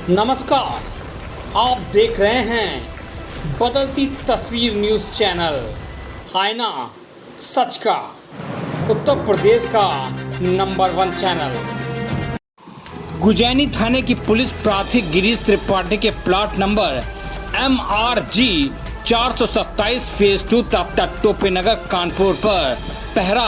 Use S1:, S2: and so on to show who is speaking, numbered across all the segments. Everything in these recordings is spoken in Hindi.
S1: नमस्कार, आप देख रहे हैं बदलती तस्वीर न्यूज़ चैनल। आईना सच का उत्तर प्रदेश का नंबर 1 चैनल। गुजैनी थाने की पुलिस प्रार्थी गिरीश त्रिपाठी के प्लॉट नंबर MRG 427 फेज 2 तक टोपे नगर कानपुर पर पहरा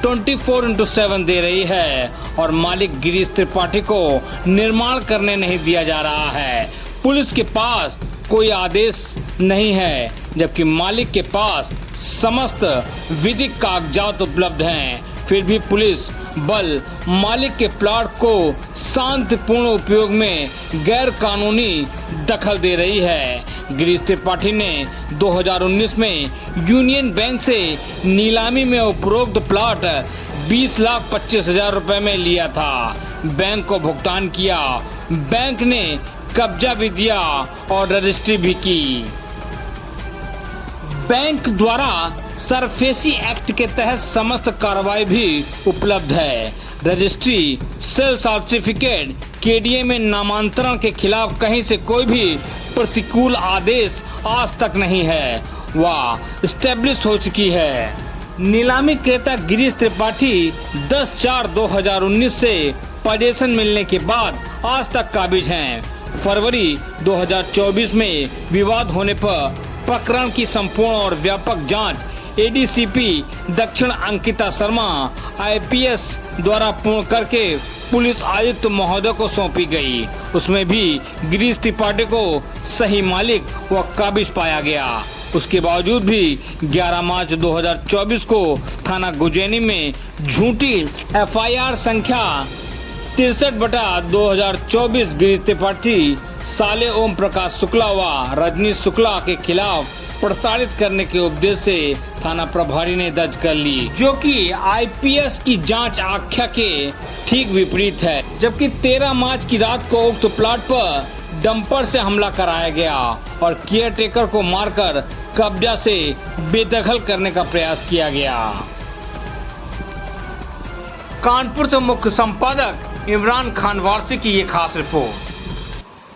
S1: 24/7 दे रही है और मालिक गिरीश त्रिपाठी को निर्माण करने नहीं दिया जा रहा है। पुलिस के पास कोई आदेश नहीं है, जबकि मालिक के पास समस्त विधिक कागजात उपलब्ध हैं। फिर भी पुलिस बल मालिक के प्लॉट को शांतिपूर्ण उपयोग में गैर कानूनी दखल दे रही है। गिरीश त्रिपाठी ने 2019 में यूनियन बैंक से नीलामी में उपरोक्त प्लॉट 20,25,000 रुपए में लिया था। बैंक को भुगतान किया, बैंक ने कब्जा भी दिया और रजिस्ट्री भी की। बैंक द्वारा सरफेसी एक्ट के तहत समस्त कार्रवाई भी उपलब्ध है। रजिस्ट्री, सेल सर्टिफिकेट, KDA में नामांतरण के खिलाफ कहीं से कोई भी प्रतिकूल आदेश आज तक नहीं है, वह स्टैब्लिश हो चुकी है। नीलामी क्रेता गिरीश त्रिपाठी 10/4/2019 से पोजीशन मिलने के बाद आज तक काबिज हैं। फरवरी 2024 में विवाद होने पर प्रकरण की संपूर्ण और व्यापक जांच ADCP दक्षिण अंकिता शर्मा IPS द्वारा पूर्ण करके पुलिस आयुक्त महोदय को सौंपी गई। उसमें भी गिरीश त्रिपाठी को सही मालिक व काबिज पाया गया। उसके बावजूद भी 11 मार्च 2024 को थाना गुजैनी में झूठी FIR संख्या 63/2024 गिरीश त्रिपाठी साले ओम प्रकाश शुक्ला व रजनीश शुक्ला के खिलाफ प्रताड़ित करने के उद्देश्य से थाना प्रभारी ने दर्ज कर ली, जो कि IPS की जांच आख्या के ठीक विपरीत है। जबकि 13 मार्च की रात को उक्त प्लॉट पर डंपर से हमला कराया गया और केयर टेकर को मारकर कब्जा से बेदखल करने का प्रयास किया गया। कानपुर से मुख्य संपादक इमरान खान वारसी की ये खास रिपोर्ट।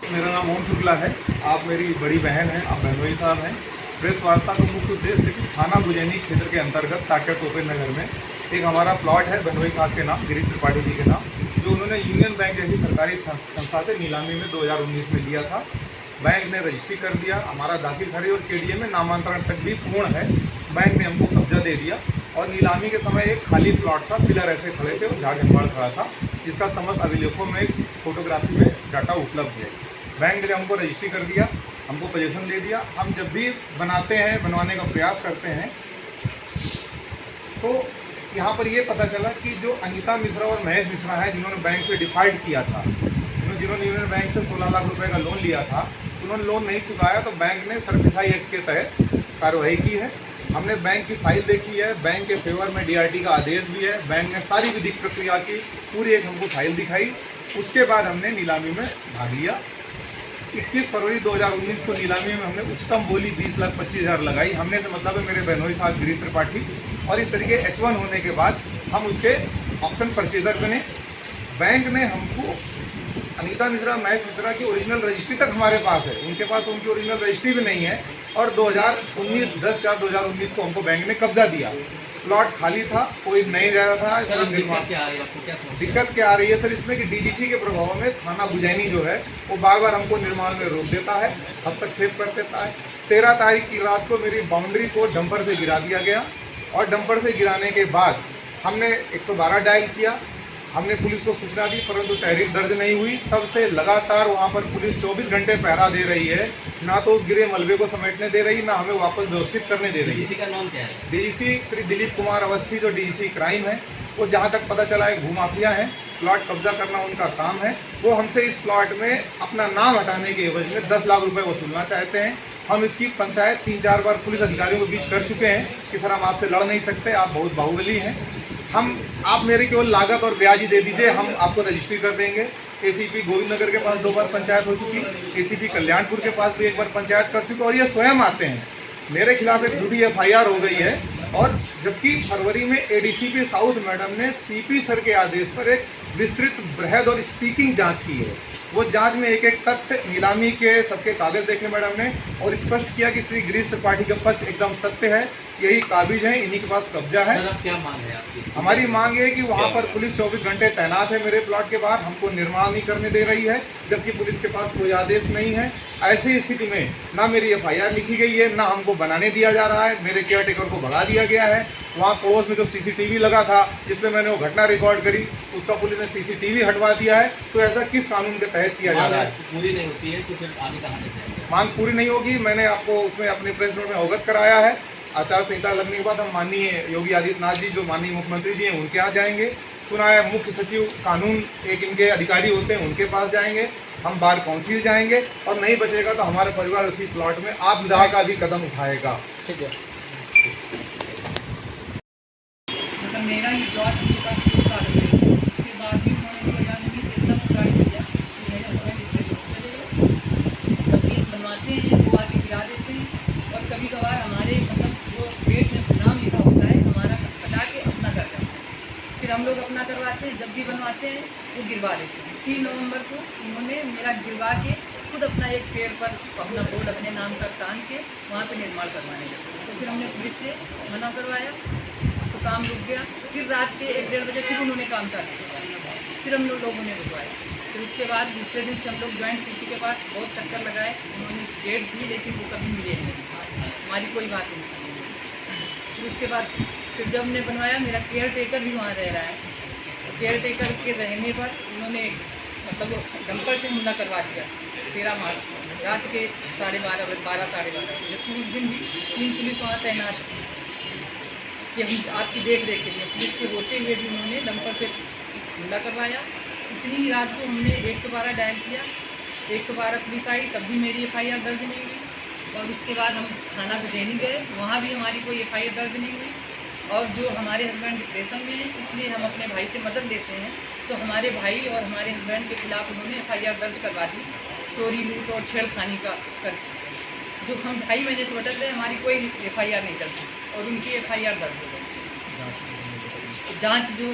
S2: मेरा नाम ओम शुक्ला है। आप मेरी बड़ी बहन हैं, आप बहनोई साहब हैं। प्रेस वार्ता का मुख्य उद्देश्य है कि थाना गुजैनी क्षेत्र के अंतर्गत ताटिया टोपे नगर में एक हमारा प्लॉट है बहनोई साहब के नाम, गिरीश त्रिपाठी जी के नाम, जो उन्होंने यूनियन बैंक जैसी सरकारी संस्था से नीलामी में 2019 में लिया था। बैंक ने रजिस्ट्री कर दिया, हमारा दाखिल खारिज और KDA में नामांतरण तक भी पूर्ण है। बैंक ने हमको कब्जा दे दिया और नीलामी के समय एक खाली प्लॉट था, पिलर ऐसे खड़े थे और झाड़ झंबाड़ खड़ा था, जिसका समस्त अभिलेखों में फोटोग्राफी में डाटा उपलब्ध है। बैंक ने हमको रजिस्ट्री कर दिया, हमको पोजीशन दे दिया। हम जब भी बनाते हैं, बनवाने का प्रयास करते हैं, तो यहाँ पर ये पता चला कि जो अनीता मिश्रा और महेश मिश्रा हैं, जिन्होंने बैंक से डिफॉल्ट किया था, जिन्होंने यूनियन बैंक से 16 लाख रुपए का लोन लिया था, उन्होंने लोन नहीं चुकाया, तो बैंक ने सरफेसी एक्ट के तहत कार्रवाई की है। हमने बैंक की फाइल देखी है, बैंक के फेवर में DRT का आदेश भी है। बैंक ने सारी विधिक प्रक्रिया की पूरी एक हमको फाइल दिखाई। उसके बाद हमने नीलामी में भाग लिया। 21 फरवरी 2019 को नीलामी में हमने उच्चतम बोली 20,25,000 लगाई। हमने से मतलब है मेरे बहनोई साहब गिरीश त्रिपाठी, और इस तरीके H1 होने के बाद हम उसके ऑप्शन परचेजर बने। बैंक ने हमको अनीता मिश्रा, महेश मिश्रा की ओरिजिनल रजिस्ट्री तक हमारे पास है, उनके पास तो उनकी ओरिजिनल रजिस्ट्री भी नहीं है। और 10/4/2019 को हमको बैंक ने कब्जा दिया। प्लॉट खाली था, कोई नहीं रह रहा था। दिक्कत क्या आ रही है सर इसमें कि DGC के प्रभाव में थाना गुजैनी जो है वो बार बार हमको निर्माण में रोक देता है, हस्तक्षेप कर देता है। 13 तारीख की रात को मेरी बाउंड्री को डंपर से गिरा दिया गया और डंपर से गिराने के बाद हमने 112 डायल किया, हमने पुलिस को सूचना दी, परंतु तहरीर दर्ज नहीं हुई। तब से लगातार वहाँ पर पुलिस 24 घंटे पहरा दे रही है, ना तो उस गिरे मलबे को समेटने दे रही, ना हमें वापस व्यवस्थित करने दे रही।
S3: DGC का नाम क्या है?
S2: DGC श्री दिलीप कुमार अवस्थी, जो DGC क्राइम है, वो जहाँ तक पता चला है भूमाफिया हैं, प्लॉट कब्जा करना उनका काम है। वो हमसे इस प्लॉट में अपना नाम हटाने के एवज में 10 लाख रुपए वसूलना चाहते हैं। हम इसकी पंचायत 3-4 बार पुलिस अधिकारियों के बीच कर चुके हैं कि सर हम आपसे लड़ नहीं सकते, आप बहुत बाहुबली हैं, आप मेरे केवल लागत और ब्याज ही दे दीजिए, हम आपको रजिस्ट्री कर देंगे। ACP गोविंदनगर के पास 2 बार पंचायत हो चुकी, ACP कल्याणपुर के पास भी 1 बार पंचायत कर चुके, और ये स्वयं आते हैं। मेरे खिलाफ एक झूठी FIR हो गई है, और जबकि फरवरी में ADCP साउथ मैडम ने CP सर के आदेश पर एक विस्तृत, बृहद और स्पीकिंग जांच की है। वो जांच में एक एक तथ्य नीलामी के सबके कागज देखे मैडम ने और स्पष्ट किया कि श्री गिरीश त्रिपाठी का पक्ष एकदम सत्य है, यही काबिज है, इन्हीं के पास कब्जा है।
S3: सर अब क्या मांग है आपकी?
S2: हमारी मांग है कि वहाँ पर पुलिस 24 घंटे तैनात है मेरे प्लॉट के बाहर, हमको निर्माण नहीं करने दे रही है, जबकि पुलिस के पास कोई आदेश नहीं है। ऐसी स्थिति में ना मेरी FIR लिखी गई है, ना हमको बनाने दिया जा रहा है, मेरे केयरटेकर को भगा दिया गया है। वहाँ पड़ोस में जो CCTV लगा था जिसपे मैंने वो घटना रिकॉर्ड करी, उसका पुलिस ने CCTV हटवा दिया है। तो ऐसा किस कानून के तहत किया जा रहा है?
S3: पूरी नहीं होती है तो फिर आगे कहाँ तक जाएंगे?
S2: मांग पूरी नहीं होगी। मैंने आपको उसमें अपने प्रेस नोट में अवगत कराया है। आचार संहिता लगने के बाद हम माननीय योगी आदित्यनाथ जी जो माननीय मुख्यमंत्री जी हैं उनके यहाँ जाएंगे। सुना है मुख्य सचिव कानून एक इनके अधिकारी होते हैं, उनके पास जाएंगे, हम बार काउंसिल जाएंगे और नहीं बचेगा तो हमारा परिवार उसी प्लॉट में आपदा का भी कदम उठाएगा।
S3: ठीक है।
S4: मतलब मेरा ही प्लॉट मेरे पास कोई कागज नहीं है, उसके बाद भी उन्होंने 2019 से इतना प्रकार किया कि मेरे हस्बैंड डिप्रेशन में चले गए। जब ये बनवाते हैं वो आके गिरा देते हैं और कभी कभार हमारे मतलब जो पेट में नाम लिखा होता है हमारा हटा के अपना कर जाते हैं, फिर हम लोग अपना करवाते हैं। जब भी बनवाते हैं वो गिरवा देते हैं। 3 नवंबर को उन्होंने मेरा गिरवा के खुद अपना एक पेड़ पर अपना बोर्ड अपने नाम का टांग के वहाँ पे निर्माण करवाने लगे। तो फिर हमने पुलिस से मना करवाया तो काम रुक गया। फिर रात के 1-1:30 बजे फिर उन्होंने काम चालू किया, फिर हम लोगों ने रुकवाया। फिर उसके बाद दूसरे दिन से हम लोग जॉइंट CP के पास बहुत चक्कर लगाए, उन्होंने डेट दी लेकिन वो कभी मिले नहीं, हमारी कोई बात नहीं सुनी। फिर उसके बाद फिर जब हमने बनवाया मेरा केयरटेकर भी वहाँ रह रहा है। केयरटेकर के रहने पर उन्होंने मतलब डंपर से हमला करवा दिया 13 मार्च को रात के 12:30 साढ़े 12 बजे। जबकि उस दिन भी 3 पुलिस वहाँ तैनात थी कि हम आपकी देख रेख के लिए। पुलिस के होते हुए भी उन्होंने डंपर से हमला करवाया। इतनी ही रात को हमने 112 डायल किया, 112 पुलिस आई, तब भी मेरी FIR दर्ज नहीं हुई। और उसके बाद हम थाना गुजैनी गए, वहाँ भी हमारी कोई FIR दर्ज नहीं हुई। और जो हमारे हस्बैंड डिप्रेशन में हैं इसलिए हम अपने भाई से मदद लेते हैं, तो हमारे भाई और हमारे हस्बैंड के खिलाफ उन्होंने FIR दर्ज करवा दी, चोरी लूट और छेड़खानी का करके। जो हम 2.5 महीने से भटक रहे, हमारी कोई FIR नहीं दर्ज और उनकी FIR दर्ज हो गई। जांच जो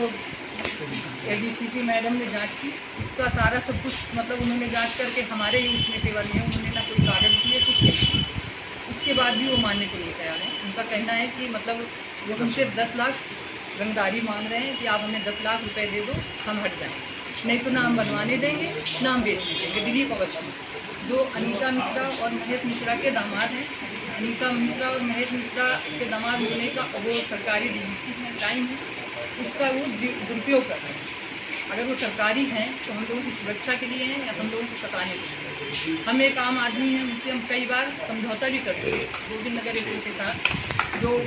S4: ADCP मैडम ने जांच की, उसका सारा सब कुछ मतलब उन्होंने जांच करके हमारे ही उसमें फेवर में, उन्होंने ना कोई कागज दिए कुछ नहीं। उसके बाद भी वो मानने के लिए तैयार हैं। उनका कहना है कि मतलब वो हमसे 10 लाख रंगदारी मांग रहे हैं कि आप हमें 10 लाख रुपए दे दो, हम हट जाएं, नहीं तो ना हम बनवाने देंगे ना हम बेचने देंगे। दिलीप अवस्थी जो अनीता मिश्रा और महेश मिश्रा के दामाद हैं, अनीता मिश्रा और महेश मिश्रा के दामाद होने का वो सरकारी DVC में टाइम है, उसका वो दुरुपयोग कर रहे हैं। अगर वो सरकारी हैं तो हम लोगों की सुरक्षा के लिए हैं या हम लोगों को सताने के लिए। हम एक आम आदमी हैं, उनसे हम कई बार समझौता भी करते हैं गोविंद नगर SO के साथ, जो